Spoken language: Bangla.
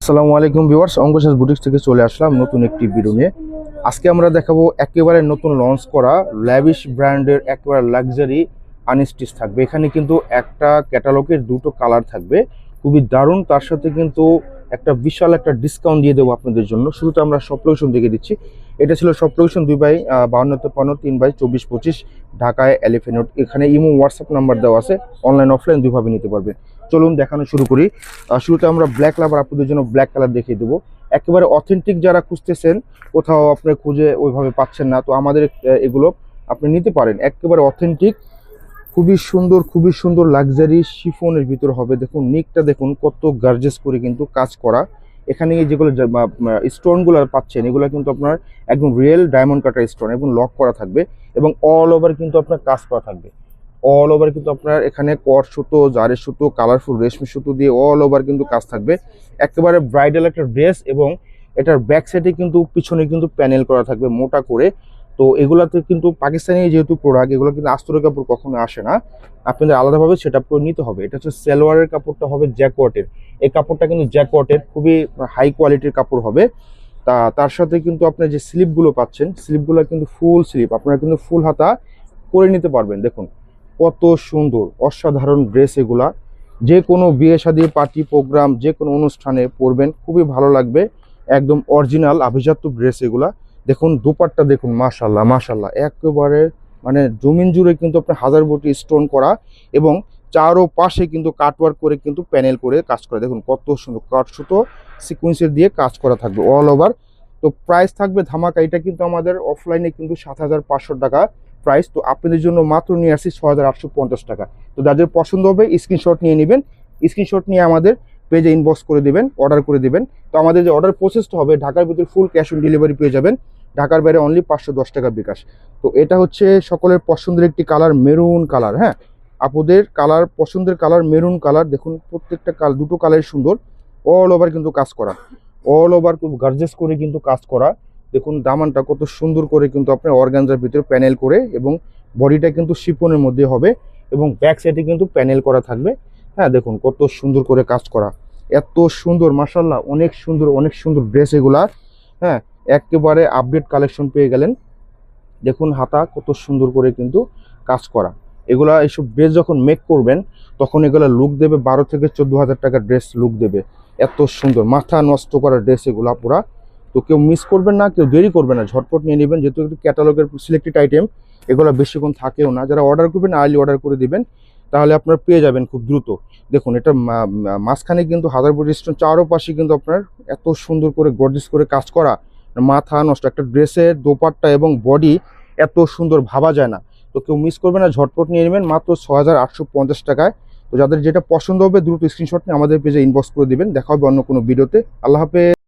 আসসালামু আলাইকুম ভিউয়ার্স, অঙ্কুশ বুটিক্স থেকে চলে আসলাম নতুন একটি ভিডিও নিয়ে। আজকে আমরা দেখাবো একেবারে নতুন লঞ্চ করা ল্যাভিশ ব্র্যান্ডের একেবারে লাক্সারি আনস্টিচ থাকবে। এখানে কিন্তু একটা ক্যাটালগের দুটো কালার থাকবে, খুবই দারুণ। তার সাথে কিন্তু একটা বিশাল একটা ডিসকাউন্ট দিয়ে দেবো আপনাদের জন্য। শুরুতে আমরা সব লোকেশন দেখে দিচ্ছি। এটা ছিল সব লোকেশন 2/52-53 3/24-25 ঢাকায় এলিফ্যান্ট রোড। এখানে ইমো হোয়াটসঅ্যাপ নাম্বার দেওয়া আছে, অনলাইন অফলাইন দুইভাবে নিতে পারবে। চলুন দেখানো শুরু করি। শুরুতে আমরা ব্ল্যাক লাভার আপনাদের জন্য ব্ল্যাক কালার দেখিয়ে দেবো। একেবারে অথেন্টিক যারা খুঁজতেছেন, কোথাও আপনি খুঁজে ওইভাবে পাচ্ছেন না, তো আমাদের এগুলো আপনি নিতে পারেন। একেবারে অথেন্টিক, খুবই সুন্দর লাক্সারি শিফনের ভিতর হবে। দেখুন নিকটা দেখুন কত গার্জেস করে কিন্তু কাজ করা। এখানে যেগুলো স্টোনগুলো পাচ্ছেন, এগুলো কিন্তু আপনার একদম রিয়েল ডায়মন্ড কাটার স্টোন এবং লক করা থাকবে, এবং অল ওভার কিন্তু আপনার কাজ করা থাকবে। অল ওভার কিন্তু আপনার এখানে কট সুতো, জারের সুতো, কালারফুল রেশমি সুতো দিয়ে অল ওভার কিন্তু কাজ থাকবে। একেবারে ব্রাইডাল একটা ড্রেস, এবং এটার ব্যাক সাইডে কিন্তু পিছনে কিন্তু প্যানেল করা থাকবে মোটা করে। তো এগুলাতে কিন্তু পাকিস্তানি যেহেতু প্রোডাক্ট, এগুলো কিন্তু আস্তরের কাপড় কখনো আসে না, আপনাদের আলাদাভাবে সেট আপ করে নিতে হবে। এটা হচ্ছে সালোয়ারের কাপড়টা হবে জ্যাকওয়াটের। এই কাপড়টা কিন্তু জ্যাকওয়াটের খুবই হাই কোয়ালিটির কাপড় হবে। তার সাথে কিন্তু আপনার যে স্লিপগুলো পাচ্ছেন, স্লিপগুলো কিন্তু ফুল স্লিপ, আপনারা কিন্তু ফুল হাতা করে নিতে পারবেন। দেখুন কত সুন্দর অসাধারণ ড্রেস এগুলা। যে কোনো বিয়ে শাদী, পার্টি প্রোগ্রাম, যে কোনো অনুষ্ঠানে পরবেন, খুবই ভালো লাগবে। একদম অরিজিনাল আভিজাত্য ড্রেস এগুলা। দেখুন দোপাট্টা দেখুন, মাশাল্লাহ মাশাল্লাহ, একেবারে মানে জমিন জুড়ে কিন্তু আপনার হাজার বটি স্টোন করা, এবং চারো পাশে কিন্তু কাটওয়ার্ক করে কিন্তু প্যানেল করে কাজ করা। দেখুন কত সুন্দর কাট সুতো সিকুয়েন্সের দিয়ে কাজ করা থাকবে অল ওভার। তো প্রাইস থাকবে ধামাকা। এটা কিন্তু আমাদের অফলাইনে কিন্তু 7,500 টাকা প্রাইস। তো আপনাদের জন্য মাত্র নিয়ে আসছি 6,850 টাকা। তো যাদের পছন্দ হবে স্ক্রিনশট নিয়ে নেবেন, স্ক্রিনশট নিয়ে আমাদের পেজে ইনবক্স করে দেবেন, অর্ডার করে দেবেন। তো আমাদের যে অর্ডার প্রসেসটা হবে, ঢাকার ভিতরে ফুল ক্যাশ অন ডেলিভারি পেয়ে যাবেন, ঢাকার বাইরে অনলি 510 টাকা বিকাশ। তো এটা হচ্ছে সকলের পছন্দের একটি কালার, মেরুন কালার। হ্যাঁ, আপুদের কালার, পছন্দের কালার মেরুন কালার। দেখুন প্রত্যেকটা দুটো কালার সুন্দর, অল ওভার কিন্তু কাজ করা, অল ওভার খুব গার্জেস করে কিন্তু কাজ করা। দেখুন দামানটা কত সুন্দর করে কিন্তু আপনার অর্গানজার ভিতরে প্যানেল করে, এবং বডিটা কিন্তু শিফনের মধ্যে হবে, এবং ব্যাক সাইডে কিন্তু প্যানেল করা থাকবে। হ্যাঁ দেখুন কত সুন্দর করে কাজ করা, এত সুন্দর মাশাল্লাহ, অনেক সুন্দর ড্রেস এগুলা। হ্যাঁ, একেবারে আপডেট কালেকশন পেয়ে গেলেন। দেখুন হাতা কত সুন্দর করে কিন্তু কাজ করা। এগুলা এইসব ড্রেস যখন মেক করবেন, তখন এগুলা লুক দেবে 12 থেকে 14,000 টাকার ড্রেস লুক দেবে। এত সুন্দর মাথা নষ্ট করা ড্রেস এগুলা পুরা। তো কেউ মিস করবেন না, কেউ দেরি করবেন না, ঝটপট নিয়ে নেবেন, যেহেতু একটু ক্যাটালগের সিলেক্টেড আইটেম, এগুলো বেশিক্ষণ থাকেও না। যারা অর্ডার করবেন আর্লি অর্ডার করে দিবেন, তাহলে আপনারা পেয়ে যাবেন খুব দ্রুত। দেখুন এটা মাঝখানে কিন্তু হাজার বডি স্টোন, চারোপাশে কিন্তু আপনার এত সুন্দর করে গর্জিয়াস করে কাজ করা, মাথা নষ্ট। একটা ড্রেসের দোপাট্টা এবং বডি এত সুন্দর ভাবা যায় না। তো কেউ মিস করবে না, ঝটপট নিয়ে নেবেন মাত্র 6,850 টাকায়। তো যাদের যেটা পছন্দ হবে দ্রুত স্ক্রিনশট নিয়ে আমাদের পেজে ইনবক্স করে দিবেন। দেখা হবে অন্য কোনো ভিডিওতে। আল্লাহ হাফেজ।